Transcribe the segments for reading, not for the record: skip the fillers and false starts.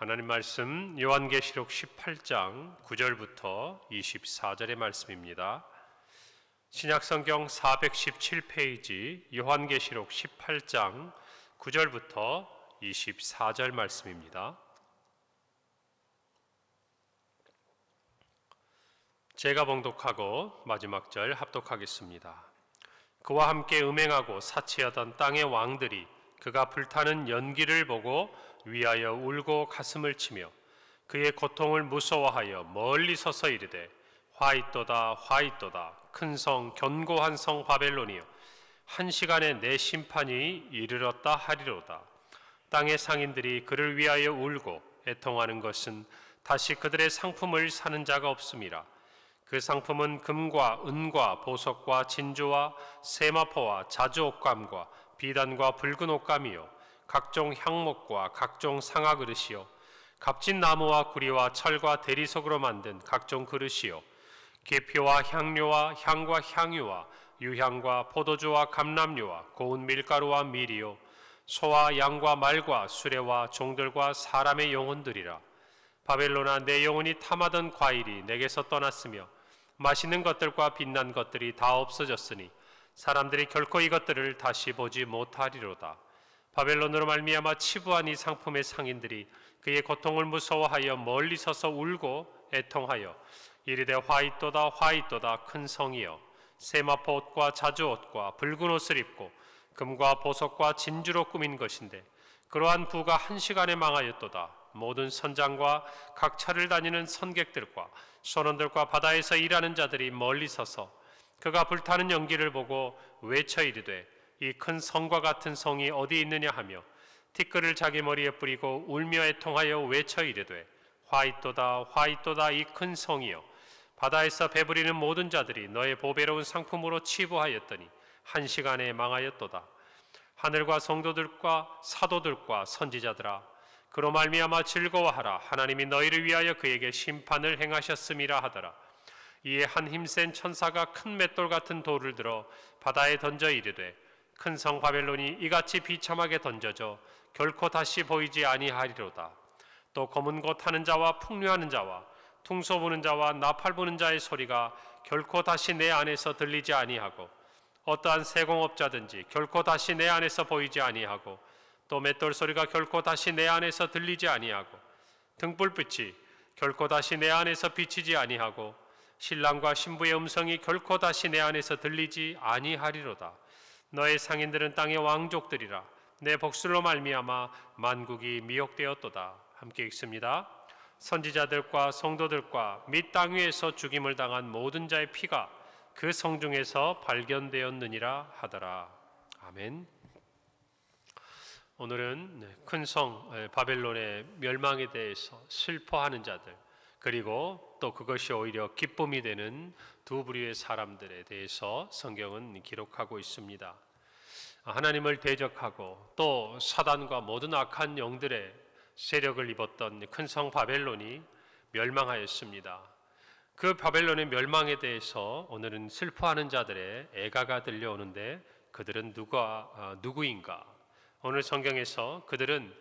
하나님 말씀 요한계시록 18장 9절부터 24절의 말씀입니다. 신약성경 417페이지 요한계시록 18장 9절부터 24절 말씀입니다. 제가 봉독하고 마지막 절 합독하겠습니다. 그와 함께 음행하고 사치하던 땅의 왕들이 그가 불타는 연기를 보고 위하여 울고 가슴을 치며 그의 고통을 무서워하여 멀리 서서 이르되 화이또다 화이또다 큰 성 견고한 성 바벨론이여 한 시간에 내 심판이 이르렀다 하리로다. 땅의 상인들이 그를 위하여 울고 애통하는 것은 다시 그들의 상품을 사는 자가 없음이라. 그 상품은 금과 은과 보석과 진주와 세마포와 자주옷감과 비단과 붉은 옷감이요 각종 향목과 각종 상아 그릇이요 값진 나무와 구리와 철과 대리석으로 만든 각종 그릇이요 계피와 향료와 향과 향유와 유향과 포도주와 감람류와 고운 밀가루와 밀이요 소와 양과 말과 수레와 종들과 사람의 영혼들이라. 바벨론아, 내 영혼이 탐하던 과일이 내게서 떠났으며 맛있는 것들과 빛난 것들이 다 없어졌으니 사람들이 결코 이것들을 다시 보지 못하리로다. 바벨론으로 말미암아 치부한 이 상품의 상인들이 그의 고통을 무서워하여 멀리 서서 울고 애통하여 이르되 화이또다 화이또다 큰 성이여 세마포 옷과 자주옷과 붉은 옷을 입고 금과 보석과 진주로 꾸민 것인데 그러한 부가 한 시간에 망하였도다. 모든 선장과 각 차를 다니는 선객들과 선원들과 바다에서 일하는 자들이 멀리 서서 그가 불타는 연기를 보고 외쳐 이르되 이 큰 성과 같은 성이 어디 있느냐 하며 티끌을 자기 머리에 뿌리고 울며 애통하여 외쳐 이르되 화이또다 화이또다 이 큰 성이여 바다에서 배부리는 모든 자들이 너의 보배로운 상품으로 치부하였더니 한 시간에 망하였도다. 하늘과 성도들과 사도들과 선지자들아, 그로 말미암아 즐거워하라. 하나님이 너희를 위하여 그에게 심판을 행하셨음이라 하더라. 이에 한 힘센 천사가 큰 맷돌 같은 돌을 들어 바다에 던져 이르되 큰 성 바벨론이 이같이 비참하게 던져져 결코 다시 보이지 아니하리로다. 또 검은 고 타는 자와 풍류하는 자와 퉁소 부는 자와 나팔 부는 자의 소리가 결코 다시 내 안에서 들리지 아니하고 어떠한 세공업자든지 결코 다시 내 안에서 보이지 아니하고 또 맷돌 소리가 결코 다시 내 안에서 들리지 아니하고 등불빛이 결코 다시 내 안에서 비치지 아니하고 신랑과 신부의 음성이 결코 다시 내 안에서 들리지 아니하리로다. 너의 상인들은 땅의 왕족들이라. 내 복술로 말미암아 만국이 미혹되었도다. 함께 읽습니다. 선지자들과 성도들과 및 땅 위에서 죽임을 당한 모든 자의 피가 그 성 중에서 발견되었느니라 하더라. 아멘. 오늘은 큰 성 바벨론의 멸망에 대해서 슬퍼하는 자들, 그리고 또 그것이 오히려 기쁨이 되는 두 부류의 사람들에 대해서 성경은 기록하고 있습니다. 하나님을 대적하고 또 사단과 모든 악한 영들의 세력을 입었던 큰 성 바벨론이 멸망하였습니다. 그 바벨론의 멸망에 대해서 오늘은 슬퍼하는 자들의 애가가 들려오는데 그들은 누구인가? 오늘 성경에서 그들은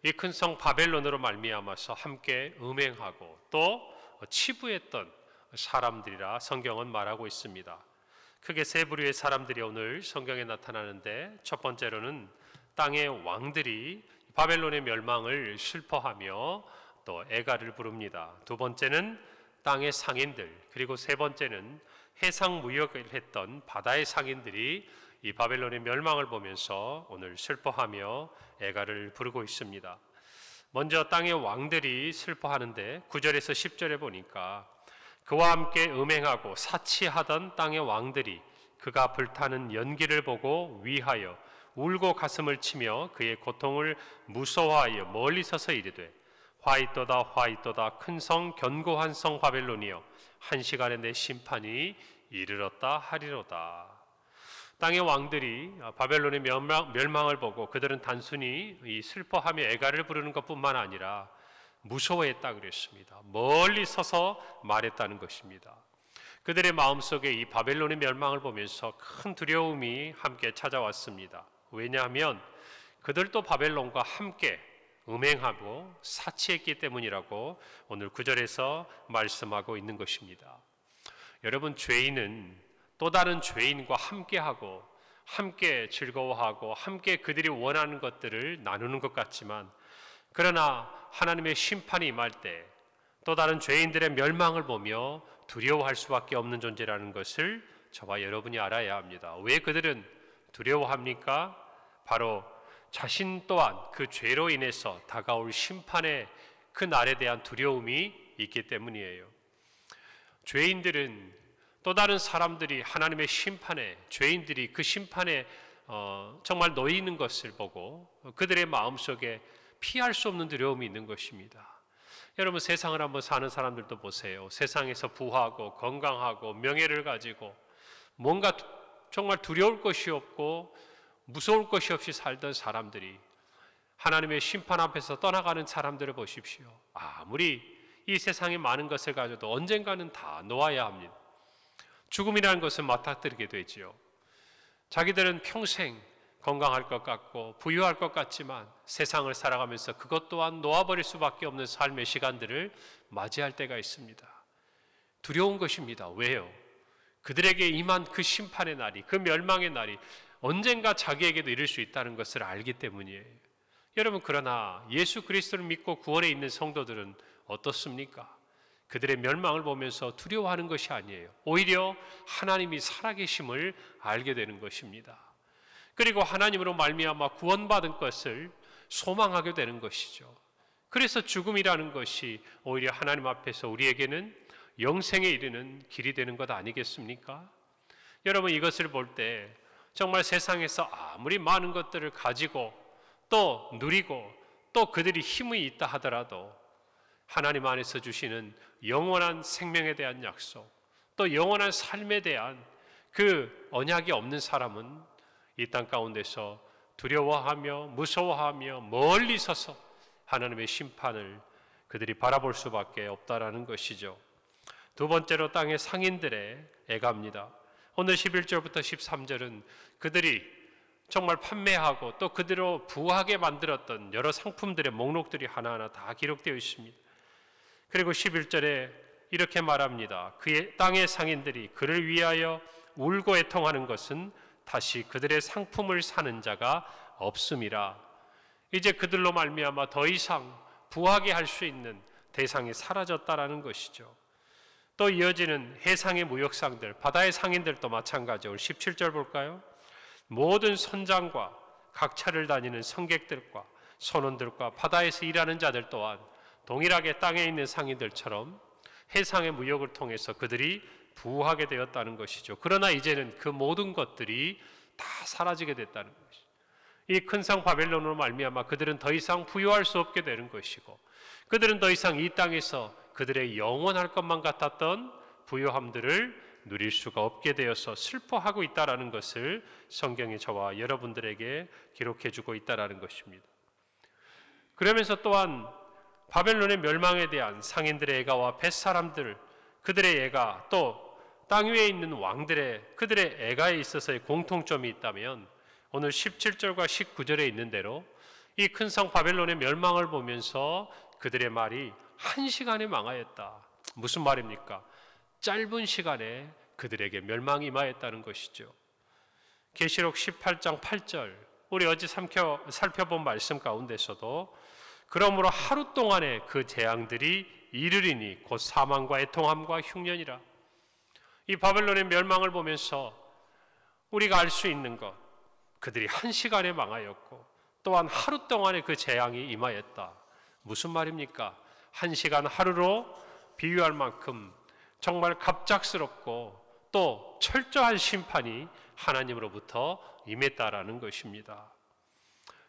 이 큰 성 바벨론으로 말미암아서 함께 음행하고 또 치부했던 사람들이라 성경은 말하고 있습니다. 크게 세 부류의 사람들이 오늘 성경에 나타나는데 첫 번째로는 땅의 왕들이 바벨론의 멸망을 슬퍼하며 또 애가를 부릅니다. 두 번째는 땅의 상인들, 그리고 세 번째는 해상 무역을 했던 바다의 상인들이 이 바벨론의 멸망을 보면서 오늘 슬퍼하며 애가를 부르고 있습니다. 먼저 땅의 왕들이 슬퍼하는데 9절에서 10절에 보니까 그와 함께 음행하고 사치하던 땅의 왕들이 그가 불타는 연기를 보고 위하여 울고 가슴을 치며 그의 고통을 무서워하여 멀리 서서 이르되 화이또다 화이또다 큰 성 견고한 성 바벨론이여 한 시간에 내 심판이 이르렀다 하리로다. 땅의 왕들이 바벨론의 멸망을 보고 그들은 단순히 이 슬퍼하며 애가를 부르는 것뿐만 아니라 무서워했다 그랬습니다. 멀리 서서 말했다는 것입니다. 그들의 마음속에 이 바벨론의 멸망을 보면서 큰 두려움이 함께 찾아왔습니다. 왜냐하면 그들도 바벨론과 함께 음행하고 사치했기 때문이라고 오늘 9절에서 말씀하고 있는 것입니다. 여러분, 죄인은 또 다른 죄인과 함께하고 함께 즐거워하고 함께 그들이 원하는 것들을 나누는 것 같지만, 그러나 하나님의 심판이 임할 때 또 다른 죄인들의 멸망을 보며 두려워할 수밖에 없는 존재라는 것을 저와 여러분이 알아야 합니다. 왜 그들은 두려워합니까? 바로 자신 또한 그 죄로 인해서 다가올 심판의 그 날에 대한 두려움이 있기 때문이에요. 죄인들은 또 다른 사람들이 하나님의 심판에, 죄인들이 그 심판에 정말 놓이는 것을 보고 그들의 마음속에 피할 수 없는 두려움이 있는 것입니다. 여러분, 세상을 한번 사는 사람들도 보세요. 세상에서 부하고 건강하고 명예를 가지고 뭔가 정말 두려울 것이 없고 무서울 것이 없이 살던 사람들이 하나님의 심판 앞에서 떠나가는 사람들을 보십시오. 아무리 이 세상에 많은 것을 가져도 언젠가는 다 놓아야 합니다. 죽음이라는 것을 맞닥뜨리게 되지요. 자기들은 평생 건강할 것 같고 부유할 것 같지만 세상을 살아가면서 그것 또한 놓아버릴 수밖에 없는 삶의 시간들을 맞이할 때가 있습니다. 두려운 것입니다. 왜요? 그들에게 임한 그 심판의 날이, 그 멸망의 날이 언젠가 자기에게도 이를 수 있다는 것을 알기 때문이에요. 여러분, 그러나 예수 그리스도를 믿고 구원에 있는 성도들은 어떻습니까? 그들의 멸망을 보면서 두려워하는 것이 아니에요. 오히려 하나님이 살아계심을 알게 되는 것입니다. 그리고 하나님으로 말미암아 구원받은 것을 소망하게 되는 것이죠. 그래서 죽음이라는 것이 오히려 하나님 앞에서 우리에게는 영생에 이르는 길이 되는 것 아니겠습니까? 여러분, 이것을 볼 때 정말 세상에서 아무리 많은 것들을 가지고 또 누리고 또 그들이 힘이 있다 하더라도 하나님 안에서 주시는 영원한 생명에 대한 약속, 또 영원한 삶에 대한 그 언약이 없는 사람은 이 땅 가운데서 두려워하며 무서워하며 멀리 서서 하나님의 심판을 그들이 바라볼 수밖에 없다라는 것이죠. 두 번째로 땅의 상인들의 애가입니다. 오늘 11절부터 13절은 그들이 정말 판매하고 또 그대로 부하게 만들었던 여러 상품들의 목록들이 하나하나 다 기록되어 있습니다. 그리고 11절에 이렇게 말합니다. 그의 땅의 상인들이 그를 위하여 울고 애통하는 것은 다시 그들의 상품을 사는 자가 없음이라. 이제 그들로 말미암아 더 이상 부하게 할 수 있는 대상이 사라졌다라는 것이죠. 또 이어지는 해상의 무역상들, 바다의 상인들도 마찬가지로 17절 볼까요? 모든 선장과 각 차를 다니는 성객들과 선원들과 바다에서 일하는 자들 또한 동일하게 땅에 있는 상인들처럼 해상의 무역을 통해서 그들이 부하게 되었다는 것이죠. 그러나 이제는 그 모든 것들이 다 사라지게 됐다는 것이죠. 이 큰 성 바벨론으로 말미암아 그들은 더 이상 부유할 수 없게 되는 것이고, 그들은 더 이상 이 땅에서 그들의 영원할 것만 같았던 부유함들을 누릴 수가 없게 되어서 슬퍼하고 있다라는 것을 성경이 저와 여러분들에게 기록해주고 있다라는 것입니다. 그러면서 또한 바벨론의 멸망에 대한 상인들의 애가와 벳사람들, 그들의 애가, 또 땅 위에 있는 왕들의 그들의 애가에 있어서의 공통점이 있다면 오늘 17절과 19절에 있는 대로 이 큰 성 바벨론의 멸망을 보면서 그들의 말이 한 시간에 망하였다. 무슨 말입니까? 짧은 시간에 그들에게 멸망이 임하였다는 것이죠. 계시록 18장 8절, 우리 어제 살펴본 말씀 가운데서도 그러므로 하루 동안에 그 재앙들이 이르리니 곧 사망과 애통함과 흉년이라. 이 바벨론의 멸망을 보면서 우리가 알 수 있는 것, 그들이 한 시간에 망하였고 또한 하루 동안에 그 재앙이 임하였다. 무슨 말입니까? 한 시간 하루로 비유할 만큼 정말 갑작스럽고 또 철저한 심판이 하나님으로부터 임했다라는 것입니다.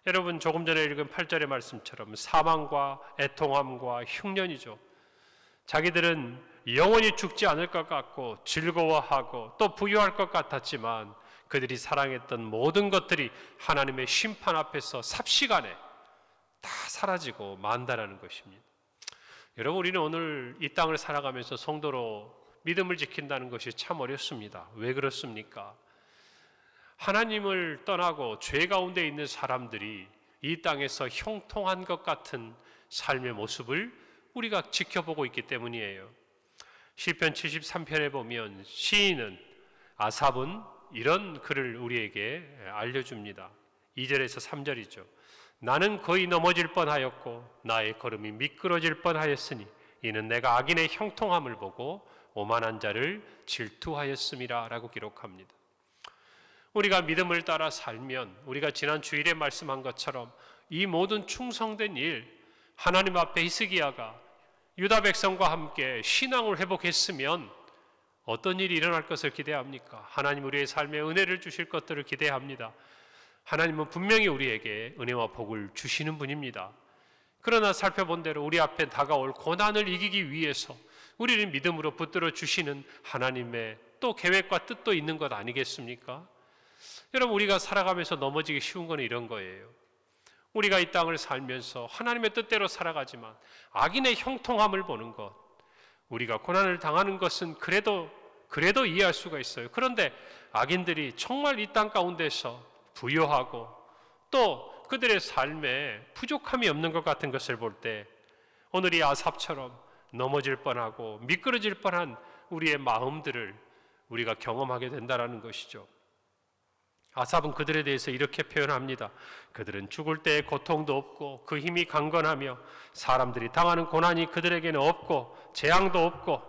여러분, 조금 전에 읽은 8절의 말씀처럼 사망과 애통함과 흉년이죠. 자기들은 영원히 죽지 않을 것 같고 즐거워하고 또 부유할 것 같았지만 그들이 사랑했던 모든 것들이 하나님의 심판 앞에서 삽시간에 다 사라지고 만다라는 것입니다. 여러분, 우리는 오늘 이 땅을 살아가면서 성도로 믿음을 지킨다는 것이 참 어렵습니다. 왜 그렇습니까? 하나님을 떠나고 죄 가운데 있는 사람들이 이 땅에서 형통한 것 같은 삶의 모습을 우리가 지켜보고 있기 때문이에요. 시편 73편에 보면 시인은 아삽은 이런 글을 우리에게 알려줍니다. 2절에서 3절이죠. 나는 거의 넘어질 뻔하였고 나의 걸음이 미끄러질 뻔하였으니 이는 내가 악인의 형통함을 보고 오만한 자를 질투하였음이라 라고 기록합니다. 우리가 믿음을 따라 살면 우리가 지난 주일에 말씀한 것처럼 이 모든 충성된 일, 하나님 앞에 히스기야가 유다 백성과 함께 신앙을 회복했으면 어떤 일이 일어날 것을 기대합니까? 하나님 우리의 삶에 은혜를 주실 것들을 기대합니다. 하나님은 분명히 우리에게 은혜와 복을 주시는 분입니다. 그러나 살펴본 대로 우리 앞에 다가올 고난을 이기기 위해서 우리를 믿음으로 붙들어 주시는 하나님의 또 계획과 뜻도 있는 것 아니겠습니까? 여러분, 우리가 살아가면서 넘어지기 쉬운 건 이런 거예요. 우리가 이 땅을 살면서 하나님의 뜻대로 살아가지만 악인의 형통함을 보는 것, 우리가 고난을 당하는 것은 그래도 이해할 수가 있어요. 그런데 악인들이 정말 이 땅 가운데서 부요하고 또 그들의 삶에 부족함이 없는 것 같은 것을 볼 때 오늘 이 아삽처럼 넘어질 뻔하고 미끄러질 뻔한 우리의 마음들을 우리가 경험하게 된다는 것이죠. 아삽은 그들에 대해서 이렇게 표현합니다. 그들은 죽을 때의 고통도 없고 그 힘이 강건하며 사람들이 당하는 고난이 그들에게는 없고 재앙도 없고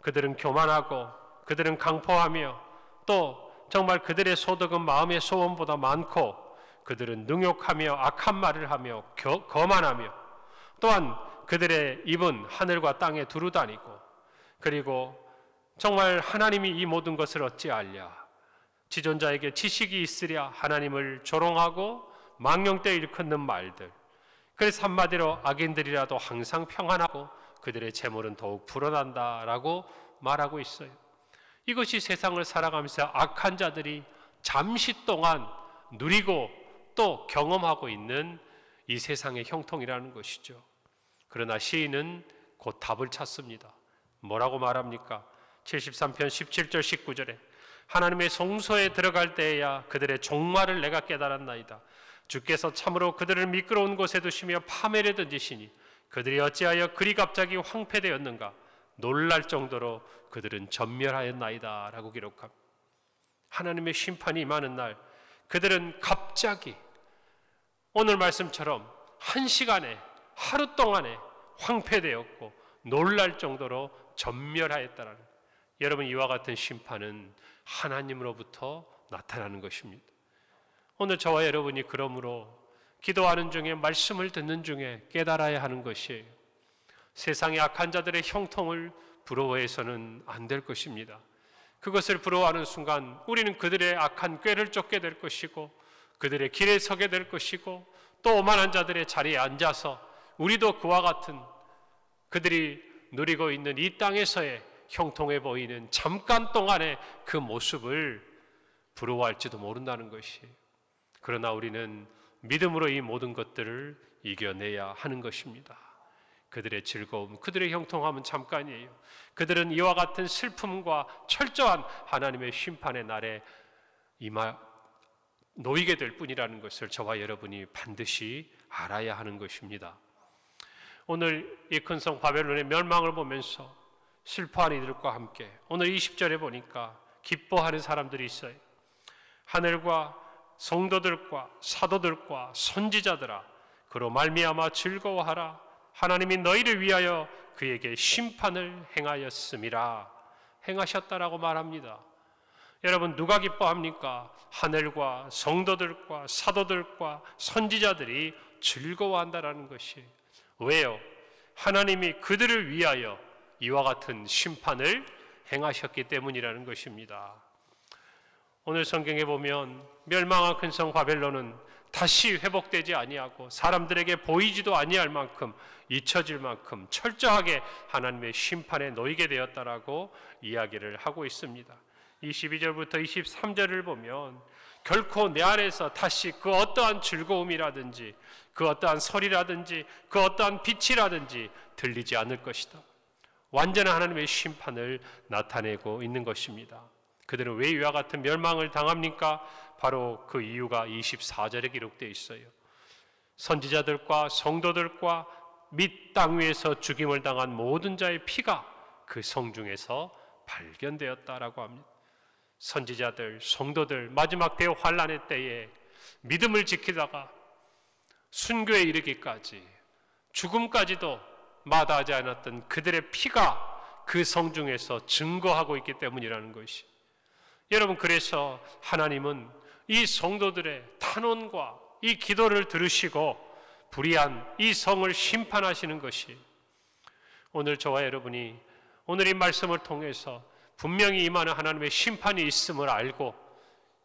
그들은 교만하고 그들은 강포하며 또 정말 그들의 소득은 마음의 소원보다 많고 그들은 능욕하며 악한 말을 하며 거만하며 또한 그들의 입은 하늘과 땅에 두루다니고 그리고 정말 하나님이 이 모든 것을 어찌 알랴 지존자에게 지식이 있으랴 하나님을 조롱하고 망령되이 일컫는 말들. 그래서 한마디로 악인들이라도 항상 평안하고 그들의 재물은 더욱 불어난다라고 말하고 있어요. 이것이 세상을 살아가면서 악한 자들이 잠시 동안 누리고 또 경험하고 있는 이 세상의 형통이라는 것이죠. 그러나 시인은 곧 답을 찾습니다. 뭐라고 말합니까? 73편 17절 19절에 하나님의 성소에 들어갈 때에야 그들의 종말을 내가 깨달았나이다. 주께서 참으로 그들을 미끄러운 곳에 두시며 파멸에 던지시니 그들이 어찌하여 그리 갑자기 황폐되었는가. 놀랄 정도로 그들은 전멸하였나이다 라고 기록합니다. 하나님의 심판이 임하는 날 그들은 갑자기 오늘 말씀처럼 한 시간에 하루 동안에 황폐되었고 놀랄 정도로 전멸하였다라는 거예요. 여러분, 이와 같은 심판은 하나님으로부터 나타나는 것입니다. 오늘 저와 여러분이 그러므로 기도하는 중에 말씀을 듣는 중에 깨달아야 하는 것이에요. 세상의 악한 자들의 형통을 부러워해서는 안 될 것입니다. 그것을 부러워하는 순간 우리는 그들의 악한 꾀를 쫓게 될 것이고 그들의 길에 서게 될 것이고 또 오만한 자들의 자리에 앉아서 우리도 그와 같은 그들이 누리고 있는 이 땅에서의 형통해 보이는 잠깐 동안의 그 모습을 부러워할지도 모른다는 것이에요. 그러나 우리는 믿음으로 이 모든 것들을 이겨내야 하는 것입니다. 그들의 즐거움, 그들의 형통함은 잠깐이에요. 그들은 이와 같은 슬픔과 철저한 하나님의 심판의 날에 놓이게 될 뿐이라는 것을 저와 여러분이 반드시 알아야 하는 것입니다. 오늘 이 큰 성 바벨론의 멸망을 보면서 슬퍼하는 이들과 함께 오늘 20절에 보니까 기뻐하는 사람들이 있어요. 하늘과 성도들과 사도들과 선지자들아 그로 말미암아 즐거워하라. 하나님이 너희를 위하여 그에게 심판을 행하였음이라. 행하셨다라고 말합니다. 여러분, 누가 기뻐합니까? 하늘과 성도들과 사도들과 선지자들이 즐거워한다라는 것이. 왜요? 하나님이 그들을 위하여 이와 같은 심판을 행하셨기 때문이라는 것입니다. 오늘 성경에 보면 멸망한 큰 성 바벨론은 다시 회복되지 아니하고 사람들에게 보이지도 아니할 만큼 잊혀질 만큼 철저하게 하나님의 심판에 놓이게 되었다라고 이야기를 하고 있습니다. 22절부터 23절을 보면 결코 내 안에서 다시 그 어떠한 즐거움이라든지 그 어떠한 설이라든지 그 어떠한 빛이라든지 들리지 않을 것이다. 완전한 하나님의 심판을 나타내고 있는 것입니다. 그들은 왜 이와 같은 멸망을 당합니까? 바로 그 이유가 24절에 기록되어 있어요. 선지자들과 성도들과 및 땅 위에서 죽임을 당한 모든 자의 피가 그 성중에서 발견되었다라고 합니다. 선지자들, 성도들 마지막 대환란의 때에 믿음을 지키다가 순교에 이르기까지 죽음까지도 마다하지 않았던 그들의 피가 그 성중에서 증거하고 있기 때문이라는 것이, 여러분, 그래서 하나님은 이 성도들의 탄원과 이 기도를 들으시고 불의한 이 성을 심판하시는 것이, 오늘 저와 여러분이 오늘 이 말씀을 통해서 분명히 임하는 하나님의 심판이 있음을 알고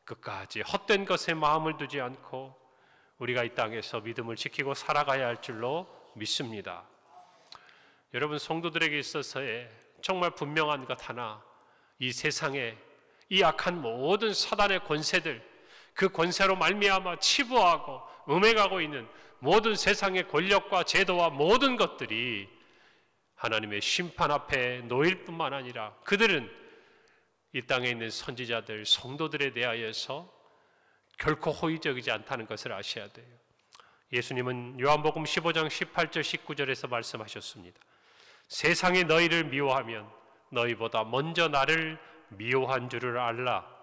끝까지 헛된 것에 마음을 두지 않고 우리가 이 땅에서 믿음을 지키고 살아가야 할 줄로 믿습니다. 여러분, 성도들에게 있어서의 정말 분명한 것 하나, 이 세상에 이 악한 모든 사단의 권세들, 그 권세로 말미암아 치부하고 음해가고 있는 모든 세상의 권력과 제도와 모든 것들이 하나님의 심판 앞에 놓일 뿐만 아니라 그들은 이 땅에 있는 선지자들, 성도들에 대하여서 결코 호의적이지 않다는 것을 아셔야 돼요. 예수님은 요한복음 15장 18절 19절에서 말씀하셨습니다. 세상이 너희를 미워하면 너희보다 먼저 나를 미워한 줄을 알라.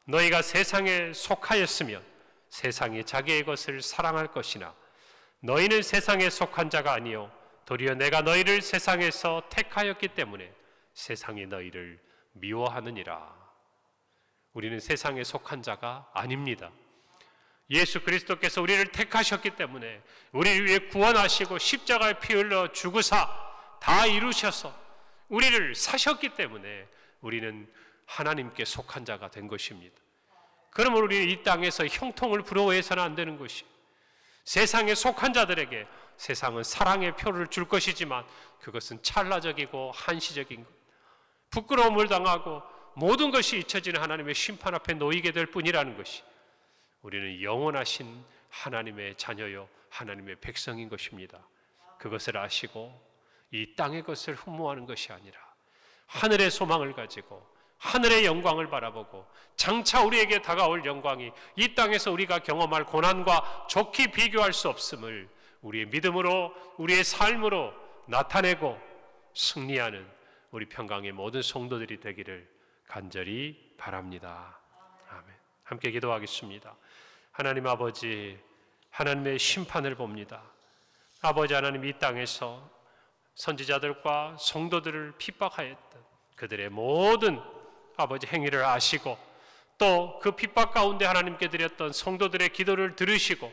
너희가 세상에 속하였으면 세상이 자기의 것을 사랑할 것이나 너희는 세상에 속한 자가 아니요 도리어 내가 너희를 세상에서 택하였기 때문에 세상이 너희를 미워하느니라. 우리는 세상에 속한 자가 아닙니다. 예수 그리스도께서 우리를 택하셨기 때문에 우리를 위해 구원하시고 십자가에 피 흘려 죽으사 다 이루셔서 우리를 사셨기 때문에 우리는 하나님께 속한 자가 된 것입니다. 그러면 우리는 이 땅에서 형통을 부러워해서는 안 되는 것이, 세상에 속한 자들에게 세상은 사랑의 표를 줄 것이지만 그것은 찰나적이고 한시적인 것, 부끄러움을 당하고 모든 것이 잊혀지는 하나님의 심판 앞에 놓이게 될 뿐이라는 것이, 우리는 영원하신 하나님의 자녀요 하나님의 백성인 것입니다. 그것을 아시고 이 땅의 것을 흠모하는 것이 아니라 하늘의 소망을 가지고 하늘의 영광을 바라보고 장차 우리에게 다가올 영광이 이 땅에서 우리가 경험할 고난과 좋게 비교할 수 없음을 우리의 믿음으로, 우리의 삶으로 나타내고 승리하는 우리 평강의 모든 성도들이 되기를 간절히 바랍니다. 아멘. 함께 기도하겠습니다. 하나님 아버지, 하나님의 심판을 봅니다. 아버지 하나님, 이 땅에서 선지자들과 성도들을 핍박하였던 그들의 모든 아버지 행위를 아시고 또 그 핍박 가운데 하나님께 드렸던 성도들의 기도를 들으시고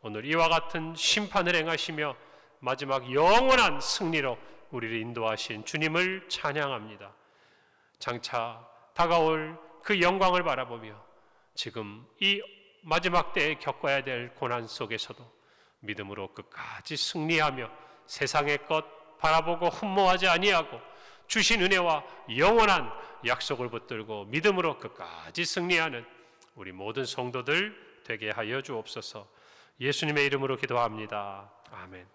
오늘 이와 같은 심판을 행하시며 마지막 영원한 승리로 우리를 인도하신 주님을 찬양합니다. 장차 다가올 그 영광을 바라보며 지금 이 마지막 때에 겪어야 될 고난 속에서도 믿음으로 끝까지 승리하며 세상의 것 바라보고 흠모하지 아니하고 주신 은혜와 영원한 약속을 붙들고 믿음으로 끝까지 승리하는 우리 모든 성도들 되게 하여 주옵소서. 예수님의 이름으로 기도합니다. 아멘.